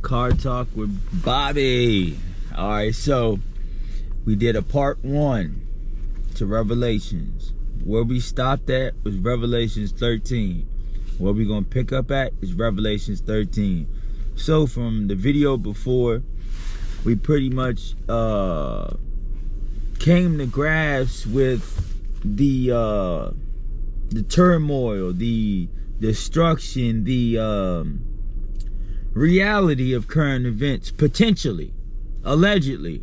Car Talk with Bobby. All right, so we did a part 1 to Revelations. Where we stopped at was Revelations 13. Where we're going to pick up at is Revelations 13. So from the video before, we pretty much came to grasp with the turmoil, the destruction, the reality of current events, potentially, allegedly.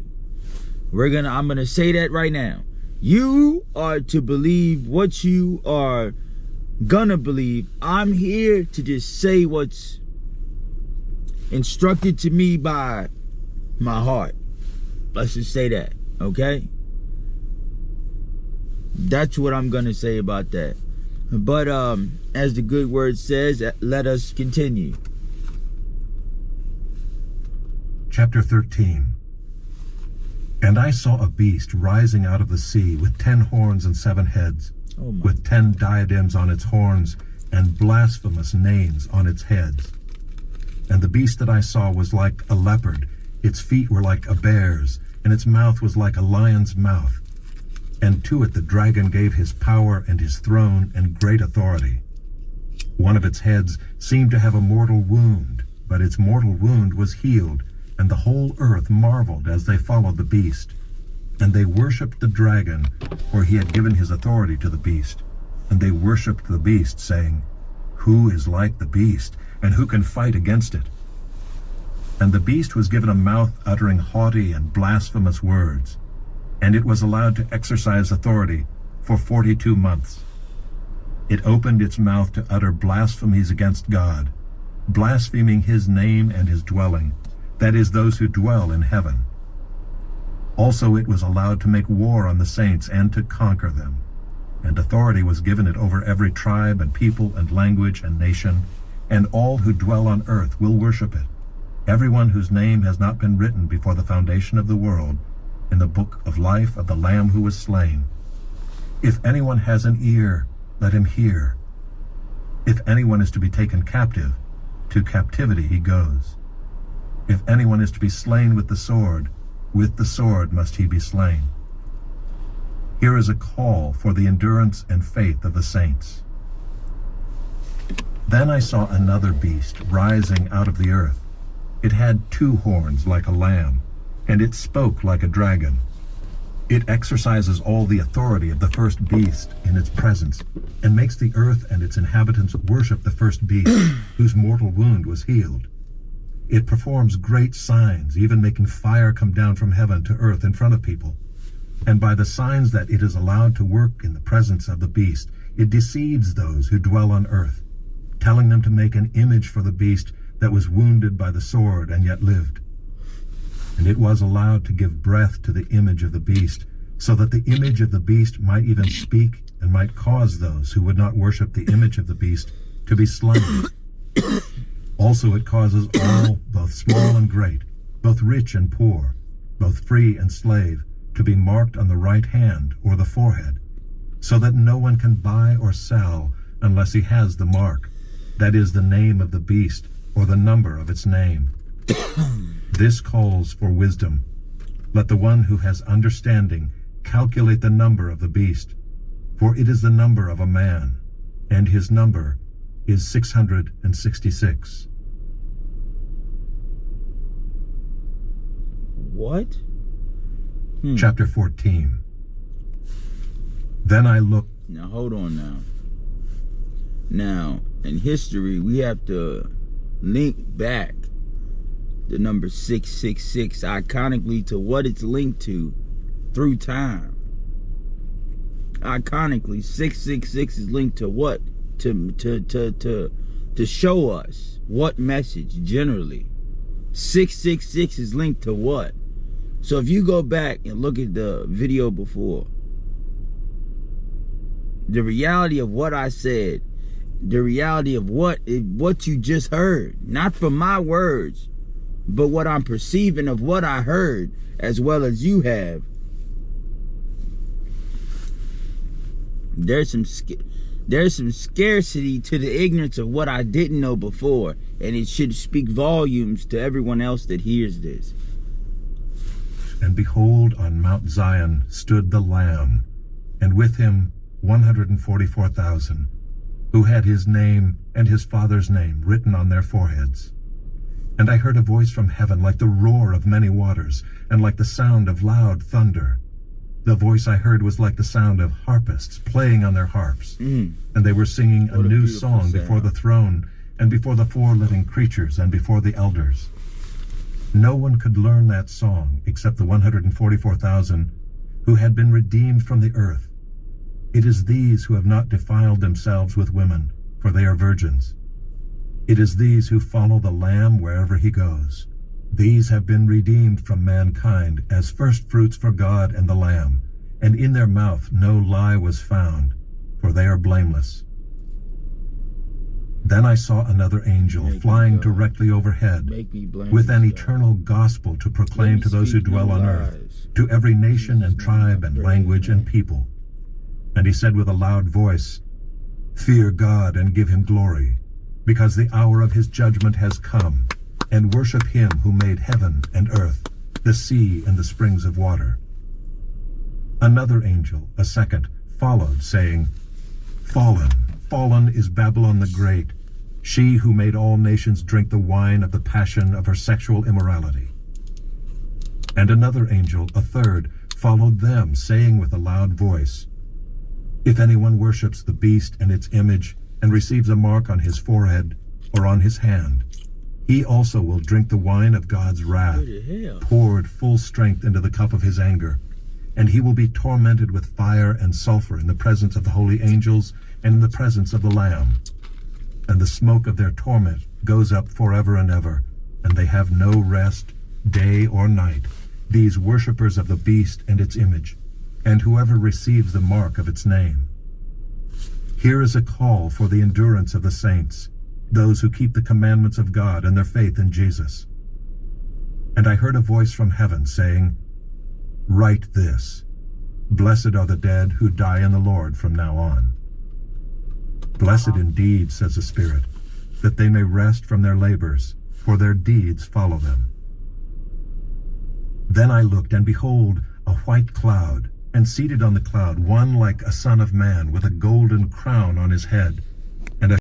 I'm gonna say that right now. You are to believe what you are gonna believe. I'm here to just say what's instructed to me by my heart. Let's just say that, okay? That's what I'm gonna say about that. But as the good word says, let us continue. Chapter 13. And I saw a beast rising out of the sea with 10 horns and 7 heads, with 10 diadems on its horns and blasphemous names on its heads. And the beast that I saw was like a leopard, its feet were like a bear's, and its mouth was like a lion's mouth. And to it the dragon gave his power and his throne and great authority. One of its heads seemed to have a mortal wound, but its mortal wound was healed, and the whole earth marveled as they followed the beast. And they worshipped the dragon, for he had given his authority to the beast. And they worshipped the beast, saying, Who is like the beast, and who can fight against it? And the beast was given a mouth uttering haughty and blasphemous words, and it was allowed to exercise authority for 42 months. It opened its mouth to utter blasphemies against God, blaspheming his name and his dwelling, that is, those who dwell in heaven. Also it was allowed to make war on the saints and to conquer them. And authority was given it over every tribe and people and language and nation, and all who dwell on earth will worship it, everyone whose name has not been written before the foundation of the world in the book of life of the Lamb who was slain. If anyone has an ear, let him hear. If anyone is to be taken captive, to captivity he goes. If anyone is to be slain with the sword must he be slain. Here is a call for the endurance and faith of the saints. Then I saw another beast rising out of the earth. It had 2 horns like a lamb, and it spoke like a dragon. It exercises all the authority of the first beast in its presence, and makes the earth and its inhabitants worship the first beast, whose mortal wound was healed. It performs great signs, even making fire come down from heaven to earth in front of people. And by the signs that it is allowed to work in the presence of the beast, it deceives those who dwell on earth, telling them to make an image for the beast that was wounded by the sword and yet lived. And it was allowed to give breath to the image of the beast, so that the image of the beast might even speak and might cause those who would not worship the image of the beast to be slain. Also it causes all, both small and great, both rich and poor, both free and slave, to be marked on the right hand or the forehead, so that no one can buy or sell unless he has the mark, that is, the name of the beast or the number of its name. This calls for wisdom. Let the one who has understanding calculate the number of the beast, for it is the number of a man, and his number is 666. What? Chapter 14. Then I looked. Now hold on now. Now, in history, we have to link back the number 666 iconically to what it's linked to through time. Iconically, 666 is linked to what? To show us what message generally. 666 is linked to what? So if you go back and look at the video before, the reality of what I said, the reality of what you just heard, not from my words, but what I'm perceiving of what I heard, as well as you have. There's some There's some scarcity to the ignorance of what I didn't know before, and it should speak volumes to everyone else that hears this. And behold, on Mount Zion stood the Lamb, and with him 144,000, who had his name and his Father's name written on their foreheads. And I heard a voice from heaven like the roar of many waters, and like the sound of loud thunder. The voice I heard was like the sound of harpists playing on their harps, and they were singing a new song before the throne, and before the 4 living creatures, and before the elders. No one could learn that song except the 144,000 who had been redeemed from the earth. It is these who have not defiled themselves with women, for they are virgins. It is these who follow the Lamb wherever he goes. These have been redeemed from mankind as firstfruits for God and the Lamb, and in their mouth no lie was found, for they are blameless. Then I saw another angel flying directly overhead, with an eternal gospel to proclaim to those who dwell on earth, to every nation and tribe and language and people. And he said with a loud voice, "Fear God and give him glory, because the hour of his judgment has come, and worship him who made heaven and earth, the sea and the springs of water." Another angel, a second, followed, saying, "Fallen, fallen is Babylon the Great, she who made all nations drink the wine of the passion of her sexual immorality." And another angel, a third, followed them, saying with a loud voice, "If anyone worships the beast and its image, and receives a mark on his forehead or on his hand, he also will drink the wine of God's wrath, poured full strength into the cup of his anger, and he will be tormented with fire and sulfur in the presence of the holy angels and in the presence of the Lamb. And the smoke of their torment goes up forever and ever, and they have no rest, day or night, these worshippers of the beast and its image, and whoever receives the mark of its name. Here is a call for the endurance of the saints, those who keep the commandments of God and their faith in Jesus. And I heard a voice from heaven saying, "Write this, blessed are the dead who die in the Lord from now on." Blessed indeed, says the Spirit, that they may rest from their labors, for their deeds follow them. Then I looked, and behold, a white cloud, and seated on the cloud one like a son of man, with a golden crown on his head, and a